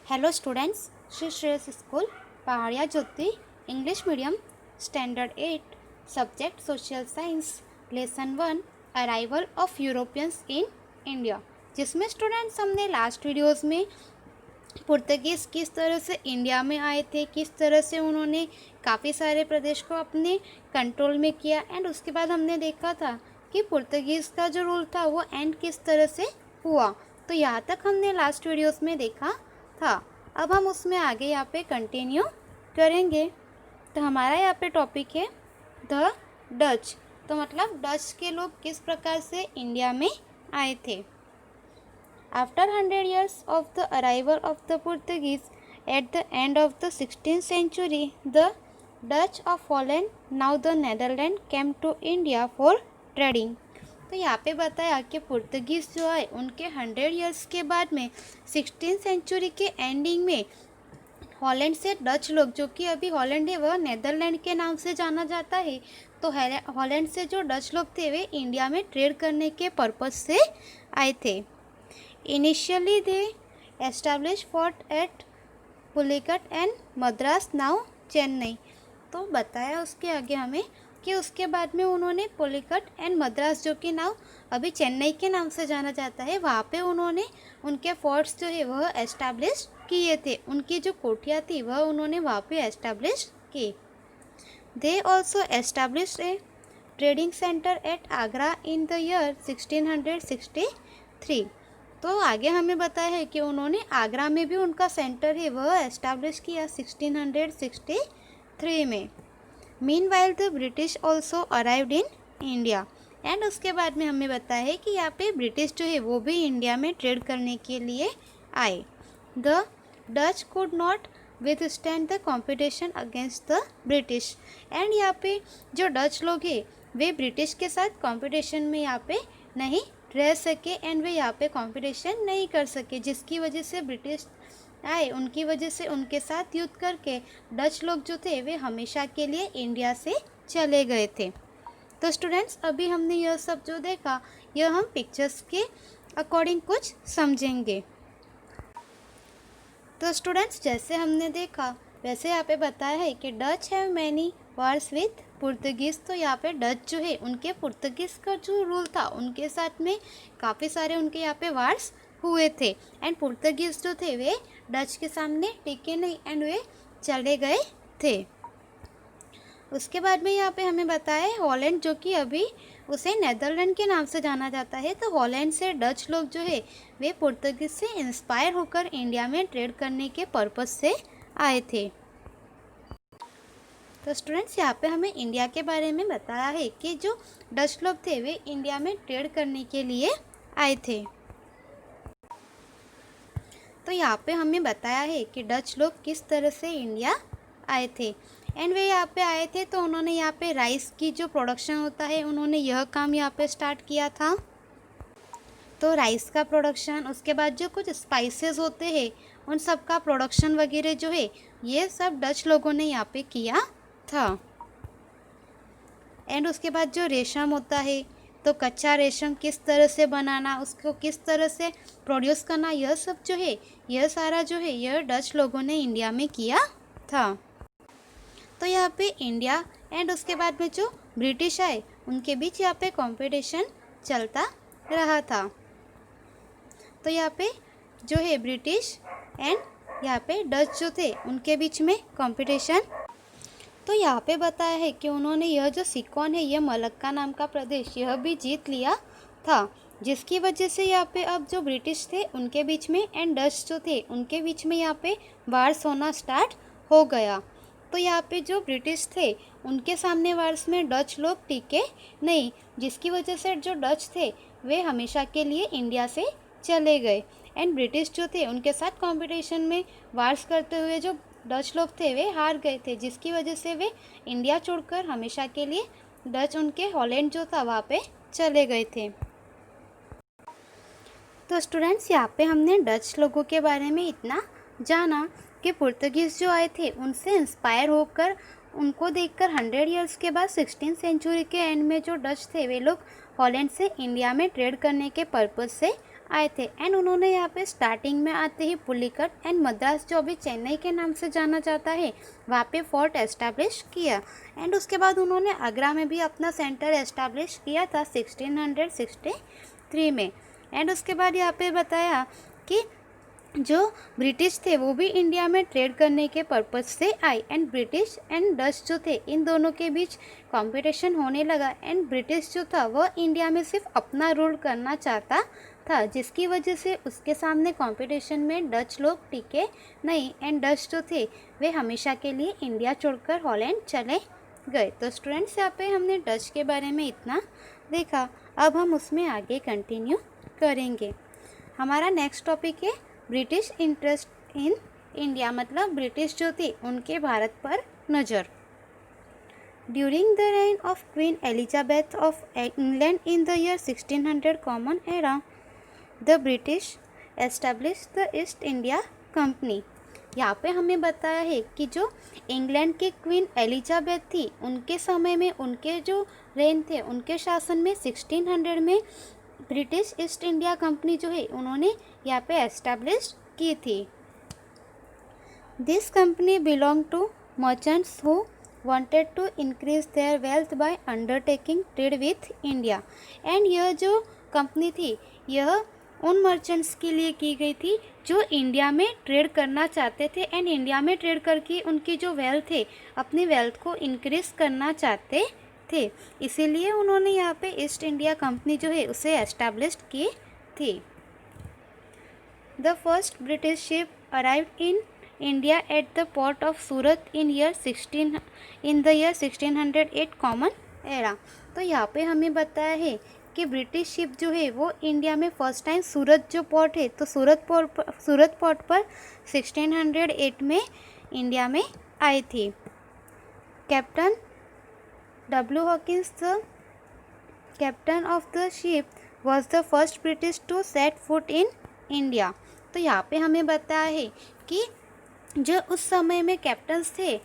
Hello students, Shri Shreyas school Pahadiya Jyoti English medium standard 8 subject social science lesson 1 arrival of Europeans in India, जिसमें students हमने last videos में Portuguese किस तरह से India में आए थे, किस तरह से उन्होंने काफ़ी सारे प्रदेश को अपने कंट्रोल में किया एंड उसके बाद हमने देखा था कि पुर्तगीज़ का जो रूल था वो एंड किस तरह से हुआ। तो यहाँ तक हमने लास्ट वीडियोस में देखा था। अब हम उसमें आगे यहाँ पे कंटिन्यू करेंगे। तो हमारा यहाँ पे टॉपिक है द डच। तो मतलब डच के लोग किस प्रकार से इंडिया में आए थे। After 100 years of the arrival of the Portuguese at the end of the 16th century, the Dutch of Holland, now the Netherlands, came to India for trading. तो यहाँ पे बताया कि पुर्तगीज़ जो है उनके 100 years के बाद में 16th सेंचुरी के एंडिंग में हॉलैंड से डच लोग, जो कि अभी हॉलैंड है वह नेदरलैंड के नाम से जाना जाता है, तो हॉलैंड से जो डच लोग थे वे इंडिया में ट्रेड करने के पर्पज़ से आए थे। Initially they establish fort eight Pulicat and Madras now Chennai. तो बताया उसके आगे हमें कि उसके बाद में उन्होंने पुलिकट एंड मद्रास, जो कि नाउ अभी चेन्नई के नाम से जाना जाता है, वहाँ पे उन्होंने उनके फोर्ट्स जो है वह एस्टैब्लिश किए थे। उनकी जो कोठियाँ थी वह उन्होंने वहाँ पे एस्टैब्लिश की। They also establish A trading centre at Agra in the year 1663। तो आगे हमें बताया है कि उन्होंने आगरा में भी उनका सेंटर है वह एस्टैब्लिश किया 1663 में। Meanwhile the British also arrived in India. And उसके बाद में हमें बताया है कि यहाँ पे ब्रिटिश जो है वो भी इंडिया में ट्रेड करने के लिए आए। The Dutch could not withstand the competition against the British. And यहाँ पे जो डच लोग हैं वे ब्रिटिश के साथ कॉम्पिटिशन में यहाँ पे नहीं रह सके एंड वे यहाँ पे कंपटीशन नहीं कर सके, जिसकी वजह से ब्रिटिश आए, उनकी वजह से उनके साथ युद्ध करके डच लोग जो थे वे हमेशा के लिए इंडिया से चले गए थे। तो स्टूडेंट्स, अभी हमने यह सब जो देखा यह हम पिक्चर्स के अकॉर्डिंग कुछ समझेंगे। तो स्टूडेंट्स, जैसे हमने देखा वैसे यहाँ पे बताया है कि Dutch have many wars with Portuguese. तो यहाँ पे डच जो है उनके पुर्तगीज़ का जो रूल था उनके साथ में काफ़ी सारे उनके यहाँ पे वार्स हुए थे एंड पुर्तगीज़ जो थे वे डच के सामने टिके नहीं एंड वे चले गए थे। उसके बाद में यहाँ पे हमें बताया है हॉलैंड, जो कि अभी उसे नेदरलैंड के नाम से जाना जाता है। तो हॉलैंड से डच लोग जो है वे पुर्तगीज़ से इंस्पायर होकर इंडिया में ट्रेड करने के पर्पज़ से आए थे। तो स्टूडेंट्स, यहाँ पे हमें इंडिया के बारे में बताया है कि जो डच लोग थे वे इंडिया में ट्रेड करने के लिए आए थे। तो यहाँ पे हमें बताया है कि डच लोग किस तरह से इंडिया आए थे एंड वे यहाँ पे आए थे तो उन्होंने यहाँ पे राइस की जो प्रोडक्शन होता है उन्होंने यह काम यहाँ पे स्टार्ट किया था। तो राइस का प्रोडक्शन, उसके बाद जो कुछ स्पाइसेस होते हैं उन सब का प्रोडक्शन वगैरह जो है ये सब डच लोगों ने यहाँ पे किया था। एंड उसके बाद जो रेशम होता है तो कच्चा रेशम किस तरह से बनाना, उसको किस तरह से प्रोड्यूस करना, यह सब जो है यह सारा जो है यह डच लोगों ने इंडिया में किया था। तो यहाँ पे इंडिया एंड उसके बाद में जो ब्रिटिश आए उनके बीच यहाँ पे कंपटीशन चलता रहा था। तो यहाँ पे जो है ब्रिटिश एंड यहाँ पे डच जो थे उनके बीच में कंपटीशन। तो यहाँ पे बताया है कि उन्होंने यह जो सिकोन है यह मलक्का नाम का प्रदेश यह भी जीत लिया था, जिसकी वजह से यहाँ पे अब जो ब्रिटिश थे उनके बीच में एंड डच जो थे उनके बीच में यहाँ पे वार्स होना स्टार्ट हो गया। तो यहाँ पे जो ब्रिटिश थे उनके सामने वार्स में डच लोग टिके नहीं, जिसकी वजह से जो डच थे वे हमेशा के लिए इंडिया से चले गए एंड ब्रिटिश जो थे उनके साथ कंपटीशन में वार्स करते हुए जो डच लोग थे वे हार गए थे, जिसकी वजह से वे इंडिया छोड़कर हमेशा के लिए डच उनके हॉलैंड जो था वहाँ पे चले गए थे। तो स्टूडेंट्स, यहाँ पे हमने डच लोगों के बारे में इतना जाना कि पुर्तगीज़ जो आए थे उनसे इंस्पायर होकर उनको देखकर 100 ईयर्स के बाद 16th सेंचुरी के एंड में जो डच थे वे लोग हॉलैंड से इंडिया में ट्रेड करने के पर्पज़ से आए थे। एंड उन्होंने यहाँ पे स्टार्टिंग में आते ही पुलिकट एंड मद्रास, जो अभी चेन्नई के नाम से जाना जाता है, वहाँ पे फोर्ट एस्टैब्लिश किया। एंड उसके बाद उन्होंने आगरा में भी अपना सेंटर एस्टैब्लिश किया था 1663 में। एंड उसके बाद यहाँ पे बताया कि जो ब्रिटिश थे वो भी इंडिया में ट्रेड करने के पर्पज़ से आए। एंड ब्रिटिश एंड डच जो थे, इन दोनों के बीच कंपटीशन होने लगा। एंड ब्रिटिश जो था वो इंडिया में सिर्फ अपना रूल करना चाहता था, जिसकी वजह से उसके सामने कंपटीशन में डच लोग टिके नहीं। एंड डच जो थे वे हमेशा के लिए इंडिया छोड़कर हॉलैंड चले गए। तो स्टूडेंट्स, यहाँ पे हमने डच के बारे में इतना देखा। अब हम उसमें आगे कंटिन्यू करेंगे। हमारा नेक्स्ट टॉपिक है ब्रिटिश इंटरेस्ट इन इंडिया, मतलब ब्रिटिश जो थे उनके भारत पर नज़र। During the rain of queen Elizabeth of England in the year 1600 common era, the British establish the east India company. यहाँ पे हमें बताया है कि जो इंग्लैंड की क्वीन एलिजाबेथ थी, उनके समय में, उनके जो रेन थे, उनके शासन में 1600 में ब्रिटिश ईस्ट इंडिया कंपनी जो है उन्होंने यहाँ पे एस्टैब्लिश की थी। This company belong to merchants who wanted to increase their wealth by undertaking trade with India. And यह जो कंपनी थी, यह उन मर्चेंट्स के लिए की गई थी जो इंडिया में ट्रेड करना चाहते थे। एंड इंडिया में ट्रेड करके उनकी जो वेल्थ है, अपनी वेल्थ को इंक्रीज करना चाहते थे। इसीलिए उन्होंने यहाँ पे ईस्ट इंडिया कंपनी जो है उसे एस्टैब्लिश की थी। The first British ship arrived in India at the port of Surat in the year 1608 common era. तो यहाँ पे हमें बताया है कि ब्रिटिश शिप जो है वो इंडिया में फर्स्ट टाइम सूरत जो पोर्ट है, तो सूरत पोर्ट पर 1608 में इंडिया में आई थी। Captain W. Hawkins, the captain of the ship, was the first British to set foot in India। तो यहाँ पे हमें बताया है कि जो उस समय में कैप्टन्स थे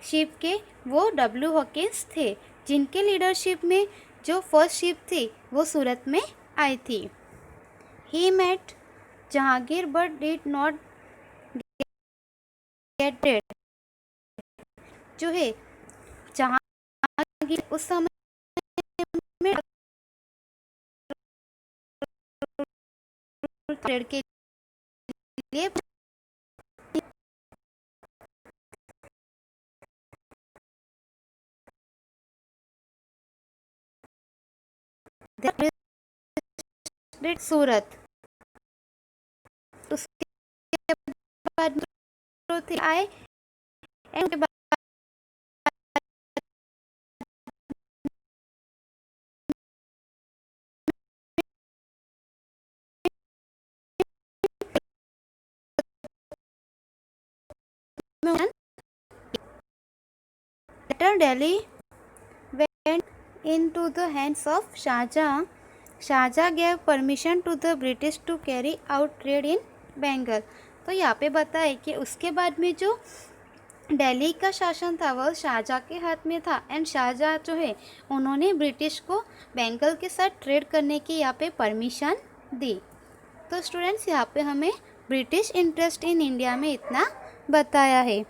शिप के, वो W. हॉकिंस थे, जिनके लीडरशिप में जो फर्स्ट शिप थी वो सूरत में आई थी। He met Jahangir but did not get it। जो है जहांगीर उस समय में ट्रेड के लिए सूरत, उसके बाद थे आए। And later Delhi went into the hands of Shahjahan. Shahjahan gave permission to the British to carry out trade in Bengal। तो यहाँ पे बताए कि उसके बाद में जो दिल्ली का शासन था वह शाहजहाँ के हाथ में था। एंड शाहजहाँ जो है उन्होंने ब्रिटिश को बंगाल के साथ ट्रेड करने की यहाँ पे परमिशन दी। तो स्टूडेंट्स, यहाँ पे हमें ब्रिटिश इंटरेस्ट इन इंडिया में इतना बताया है,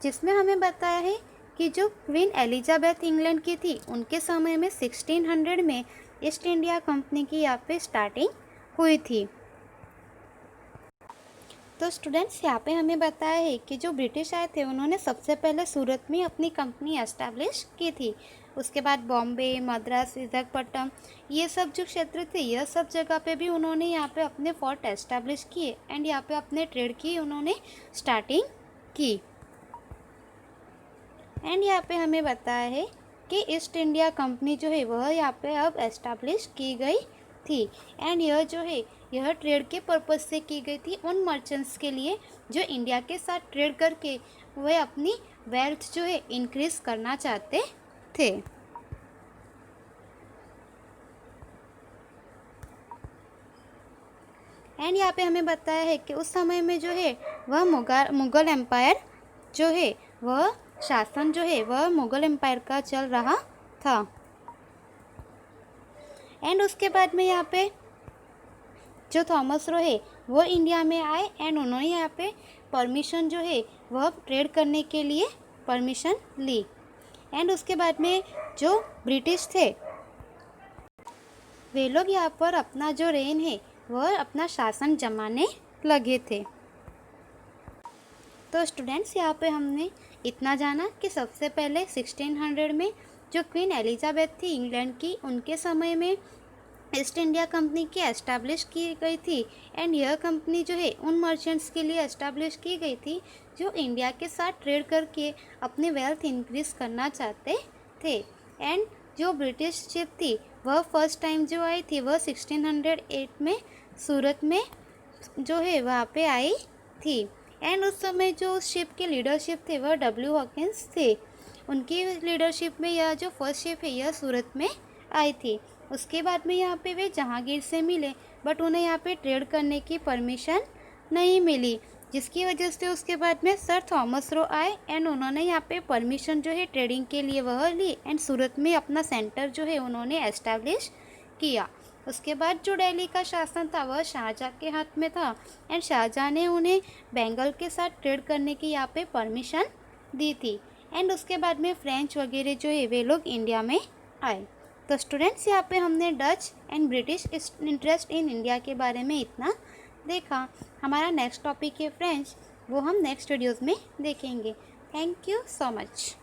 जिसमें हमें बताया है कि जो क्वीन एलिजाबेथ इंग्लैंड की थी, उनके समय में 1600 में ईस्ट इंडिया कंपनी की यहाँ पे स्टार्टिंग हुई थी। तो स्टूडेंट्स, यहाँ पे हमें बताया है कि जो ब्रिटिश आए थे उन्होंने सबसे पहले सूरत में अपनी कंपनी एस्टैब्लिश की थी। उसके बाद बॉम्बे, मद्रास, विशाखापट्टनम, ये सब जो क्षेत्र थे, यह सब जगह पे भी उन्होंने यहाँ पे अपने फोर्ट एस्टैब्लिश किए। एंड यहाँ पे अपने ट्रेड की उन्होंने स्टार्टिंग की। एंड यहाँ पे हमें बताया है कि ईस्ट इंडिया कंपनी जो है वह यहाँ पे अब एस्टैब्लिश की गई थी। एंड यह जो है यह ट्रेड के पर्पज़ से की गई थी उन मर्चेंट्स के लिए जो इंडिया के साथ ट्रेड करके वह अपनी वेल्थ जो है इंक्रीज करना चाहते थे। एंड यहाँ पे हमें बताया है कि उस समय में जो है वह मुग़ल एम्पायर जो है वह शासन जो है वह मुग़ल एम्पायर का चल रहा था। एंड उसके बाद में यहाँ पे जो थॉमस रो है वो इंडिया में आए एंड उन्होंने यहाँ पे परमिशन जो है वह ट्रेड करने के लिए परमिशन ली। एंड उसके बाद में जो ब्रिटिश थे वे लोग यहाँ पर अपना जो रेन है वह अपना शासन जमाने लगे थे। तो स्टूडेंट्स यहाँ पे हमने इतना जाना कि सबसे पहले 1600 में जो क्वीन एलिजाबेथ थी इंग्लैंड की, उनके समय में ईस्ट इंडिया कंपनी की एस्टैब्लिश की गई थी। एंड यह कंपनी जो है उन मर्चेंट्स के लिए एस्टैब्लिश की गई थी जो इंडिया के साथ ट्रेड करके अपनी वेल्थ इंक्रीज करना चाहते थे। एंड जो ब्रिटिश शिप थी वह फर्स्ट टाइम जो आई थी वह 1608 में सूरत में जो है वहाँ पे आई थी। एंड उस समय जो उस शिप के लीडरशिप थे वह W हॉकिंस थे। उनकी लीडरशिप में यह जो फर्स्ट शिप है यह सूरत में आई थी। उसके बाद में यहाँ पे वे जहांगीर से मिले बट उन्हें यहाँ पे ट्रेड करने की परमिशन नहीं मिली, जिसकी वजह से उसके बाद में सर थॉमस रो आए एंड उन्होंने यहाँ पे परमिशन जो है ट्रेडिंग के लिए वह ली एंड सूरत में अपना सेंटर जो है उन्होंने एस्टैब्लिश किया। उसके बाद जो दिल्ली का शासन था वह शाहजहाँ के हाथ में था एंड शाहजहाँ ने उन्हें बंगाल के साथ ट्रेड करने की यहाँ पे परमिशन दी थी। एंड उसके बाद में फ्रेंच वगैरह जो है वे लोग इंडिया में आए। तो स्टूडेंट्स यहाँ पे हमने Dutch and British interest in India के बारे में इतना देखा। हमारा नेक्स्ट टॉपिक है फ्रेंच, वो हम नेक्स्ट वीडियोज़ में देखेंगे। Thank you so much.